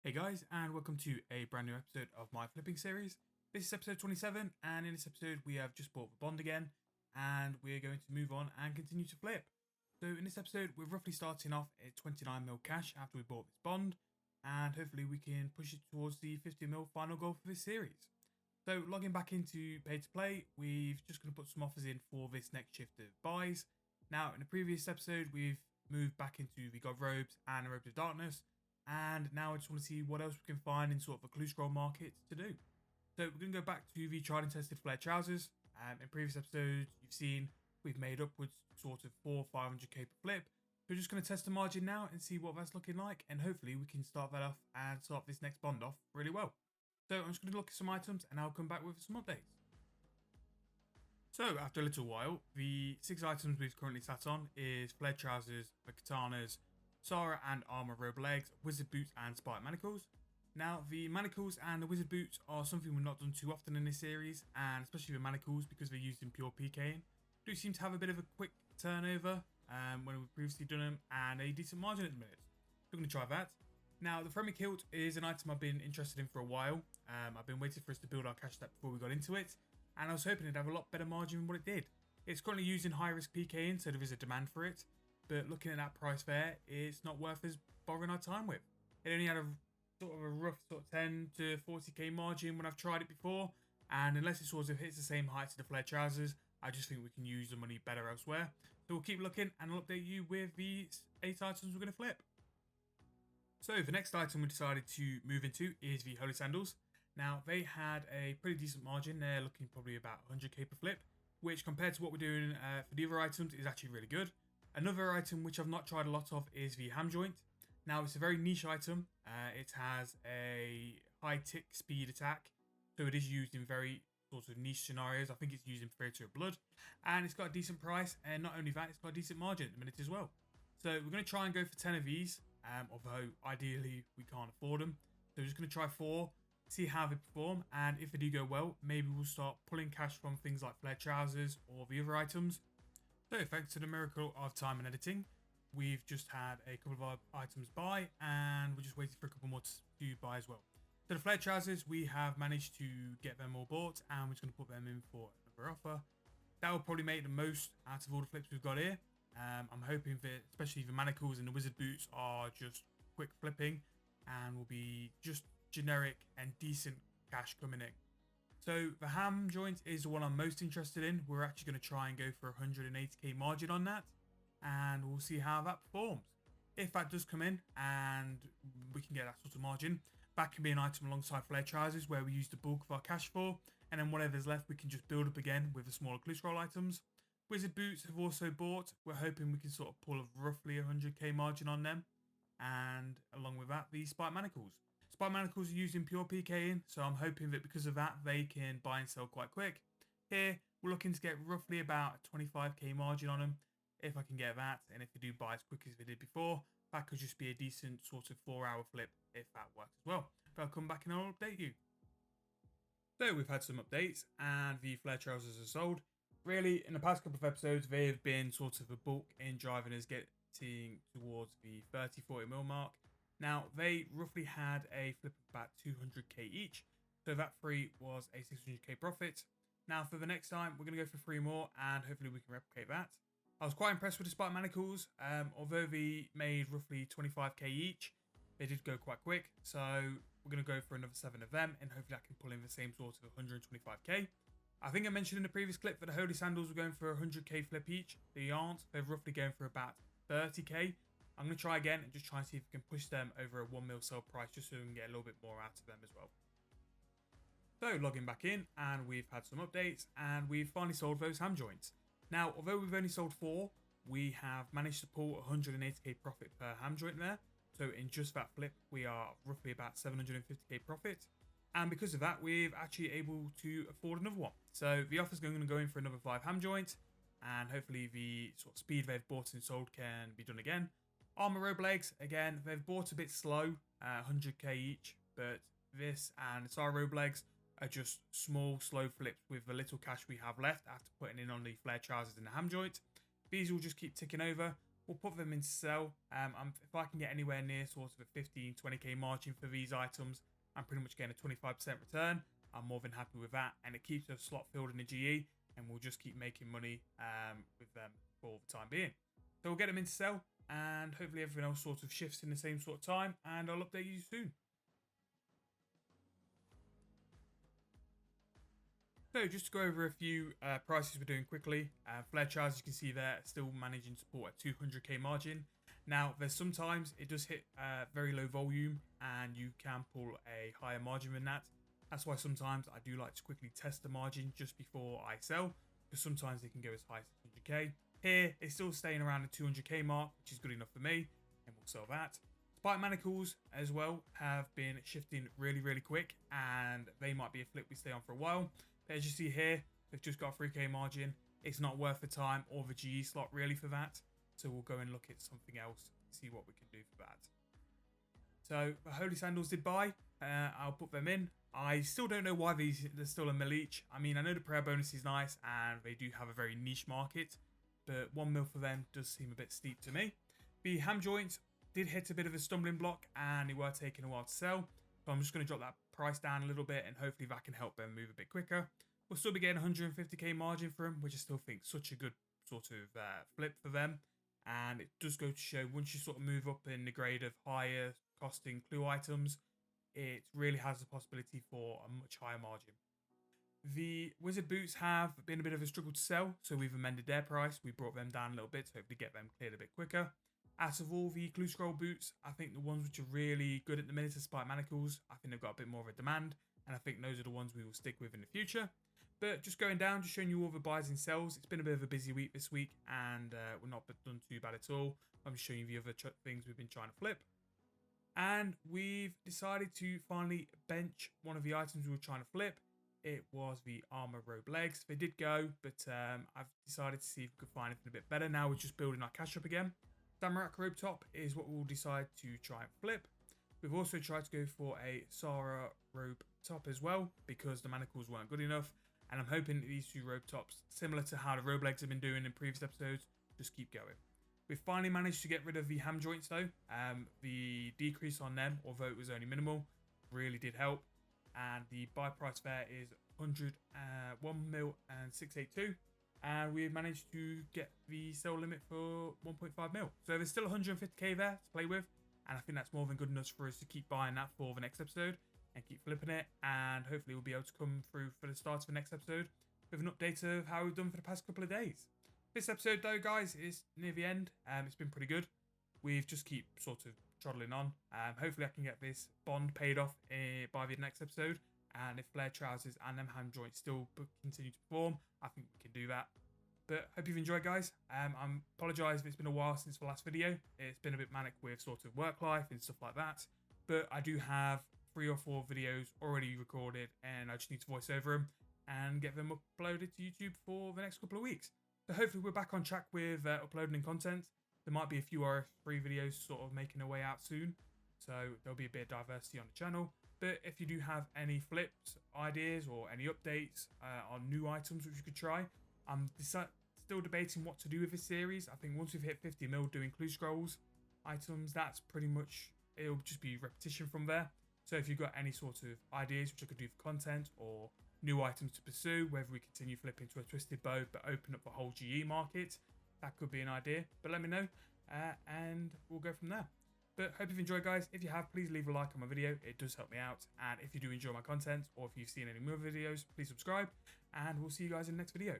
Hey guys, and welcome to a brand new episode of my flipping series. This is episode 27, and in this episode we have just bought the bond again, and we're going to move on and continue to flip. So in this episode, we're roughly starting off at 29 mil cash after we bought this bond, and hopefully we can push it towards the 50 mil final goal for this series. So logging back into pay to play, we've just going to put some offers in for this next shift of buys. Now in the previous episode, we've moved back into the God Robes and the Robes of Darkness. And now I just want to see what else we can find in sort of a clue scroll market to do. So we're going to go back to the tried and tested flare trousers. In previous episodes, you've seen we've made upwards sort of 400-500k per flip. So we're just going to test the margin now and see what that's looking like. And hopefully we can start that off and start this next bond off really well. So I'm just going to look at some items and I'll come back with some updates. So after a little while, the 6 items we've currently sat on is flare trousers, the katanas, Sara and armor robe legs, wizard boots and spike manacles. Now the manacles and the wizard boots are something we've not done too often in this series, and especially the manacles because they're used in pure PKing. Do seem to have a bit of a quick turnover when we've previously done them, and a decent margin at the minute. We're going to try that. Now the friendly kilt is an item I've been interested in for a while. I've been waiting for us to build our cash stack before we got into it, and I was hoping it'd have a lot better margin than what it did. It's currently used in high risk PKing, so there is a demand for it. But looking at that price there, it's not worth us borrowing our time with. It only had a sort of a rough sort of 10 to 40k margin when I've tried it before, and unless it sort of hits the same height as the flare trousers, I just think we can use the money better elsewhere. So we'll keep looking and I'll update you with these 8 items we're going to flip. So the next item we decided to move into is the holy sandals. Now they had a pretty decent margin. They're looking probably about 100k per flip, which compared to what we're doing for the other items is actually really good. Another item which I've not tried a lot of is the ham joint. Now it's a very niche item. It has a high tick speed attack, so it is used in very sort of niche scenarios. I think it's used in Theatre of Blood, and it's got a decent price, and not only that, it's got a decent margin at the minute as well. So we're going to try and go for 10 of these, although ideally we can't afford them. So we're just going to try 4, see how they perform, and if they do go well, maybe we'll start pulling cash from things like flare trousers or the other items. So thanks to the miracle of time and editing, we've just had a couple of our items buy, and we're just waiting for a couple more to buy as well. So the flare trousers, we have managed to get them all bought, and we're just going to put them in for another offer. That will probably make the most out of all the flips we've got here. I'm hoping that especially the manacles and the wizard boots are just quick flipping and will be just generic and decent cash coming in. So the ham joint is the one I'm most interested in. We're actually going to try and go for 180k margin on that, and we'll see how that performs. If that does come in and we can get that sort of margin, that can be an item alongside flare trousers where we use the bulk of our cash for, and then whatever's left we can just build up again with the smaller clue scroll items. Wizard boots have also bought. We're hoping we can sort of pull a roughly 100k margin on them, and along with that, the spike manacles. Spike manacles are used in pure PKing, so I'm hoping that because of that, they can buy and sell quite quick. Here, we're looking to get roughly about a 25k margin on them, if I can get that, and if they do buy as quick as they did before, that could just be a decent sort of 4-hour flip if that works as well. But I'll come back and I'll update you. So we've had some updates, and the flare trousers are sold. Really, in the past couple of episodes, they've been sort of a bulk in driving us getting towards the 30-40 mil mark. Now, they roughly had a flip of about 200k each, so that 3 was a 600k profit. Now, for the next time, we're going to go for 3 more, and hopefully we can replicate that. I was quite impressed with the spike manacles. Although they made roughly 25k each, they did go quite quick, so we're going to go for another 7 of them, and hopefully I can pull in the same sort of 125k. I think I mentioned in the previous clip that the holy sandals were going for 100k flip each. They aren't. They're roughly going for about 30k. I'm going to try again and just try and see if we can push them over a 1 mil sell price just so we can get a little bit more out of them as well. So logging back in, and we've had some updates, and we've finally sold those ham joints. Now, although we've only sold 4, we have managed to pull 180k profit per ham joint there. So in just that flip, we are roughly about 750k profit. And because of that, we're actually able to afford another one. So the offer's going to go in for another 5 ham joints, and hopefully the sort of speed they've bought and sold can be done again. Armor robe legs, again, they've bought a bit slow, 100k each, but this and Sara robe legs are just small, slow flips with the little cash we have left after putting in on the flare trousers and the ham joint. These will just keep ticking over. we'll put them into sell. If I can get anywhere near sort of a 15-20k margin for these items, I'm pretty much getting a 25% return. I'm more than happy with that, and it keeps a slot filled in the GE, and we'll just keep making money with them for the time being. So we'll get them into sell, and hopefully everything else sort of shifts in the same sort of time, and I'll update you soon. So just to go over a few prices we're doing quickly. Flare charge, as you can see there, still managing support at 200k margin. Now, there's sometimes it does hit very low volume, and you can pull a higher margin than that. That's why sometimes I do like to quickly test the margin just before I sell, because sometimes they can go as high as 100k. Here, it's still staying around the 200k mark, which is good enough for me, and we'll sell that. Spike manacles as well have been shifting really, really quick, and they might be a flip we stay on for a while. But as you see here, they've just got a 3k margin. It's not worth the time or the GE slot really for that. So we'll go and look at something else, see what we can do for that. So the Holy Sandals did buy. I'll put them in. I still don't know why they're still a mil each. I mean, I know the prayer bonus is nice and they do have a very niche market, but 1 mil for them does seem a bit steep to me. The ham joints did hit a bit of a stumbling block and they were taking a while to sell. So I'm just going to drop that price down a little bit and hopefully that can help them move a bit quicker. We'll still be getting 150k margin for them, which I still think such a good sort of flip for them. And it does go to show once you sort of move up in the grade of higher costing clue items, it really has the possibility for a much higher margin. The wizard boots have been a bit of a struggle to sell, so we've amended their price. We brought them down a little bit to hopefully get them cleared a bit quicker. Out of all the clue scroll boots, I think the ones which are really good at the minute are spike manacles. I think they've got a bit more of a demand, and I think those are the ones we will stick with in the future. But just going down, just showing you all the buys and sells. It's been a bit of a busy week this week, and we're not done too bad at all. I'm just showing you the other things we've been trying to flip. And we've decided to finally bench one of the items we were trying to flip. It was the armor robe legs. They did go, but I've decided to see if we could find anything a bit better. Now we're just building our cash up again. Samurai robe top is what we'll decide to try and flip. We've also tried to go for a Sara robe top as well, because the manacles weren't good enough. And I'm hoping that these two robe tops, similar to how the robe legs have been doing in previous episodes, just keep going. We've finally managed to get rid of the ham joints though. The decrease on them, although it was only minimal, really did help. And the buy price there is 1 mil and 682. And we've managed to get the sell limit for 1.5 mil. So there's still 150k there to play with. And I think that's more than good enough for us to keep buying that for the next episode and keep flipping it. And hopefully we'll be able to come through for the start of the next episode with an update of how we've done for the past couple of days. This episode though, guys, is near the end. It's been pretty good. We've just keep sort of trottling on. Hopefully I can get this bond paid off by the next episode. And if flare trousers and them hand joints still continue to perform, I think we can do that. But hope you've enjoyed, guys. I apologise if it's been a while since the last video. It's been a bit manic with sort of work life and stuff like that. But I do have 3 or 4 videos already recorded, and I just need to voice over them and get them uploaded to YouTube for the next couple of weeks. So hopefully we're back on track with uploading content. There might be a few RF3 videos sort of making their way out soon. So there'll be a bit of diversity on the channel. But if you do have any flips, ideas, or any updates on new items which you could try, I'm still debating what to do with this series. I think once we've hit 50 mil doing clue scrolls items, that's pretty much, it'll just be repetition from there. So if you've got any sort of ideas which I could do for content or new items to pursue, whether we continue flipping to a twisted bow but open up the whole GE market, that could be an idea. But let me know and we'll go from there. But hope you've enjoyed, guys. If you have, please leave a like on my video. It does help me out. And if you do enjoy my content, or if you've seen any more videos, please subscribe. And we'll see you guys in the next video.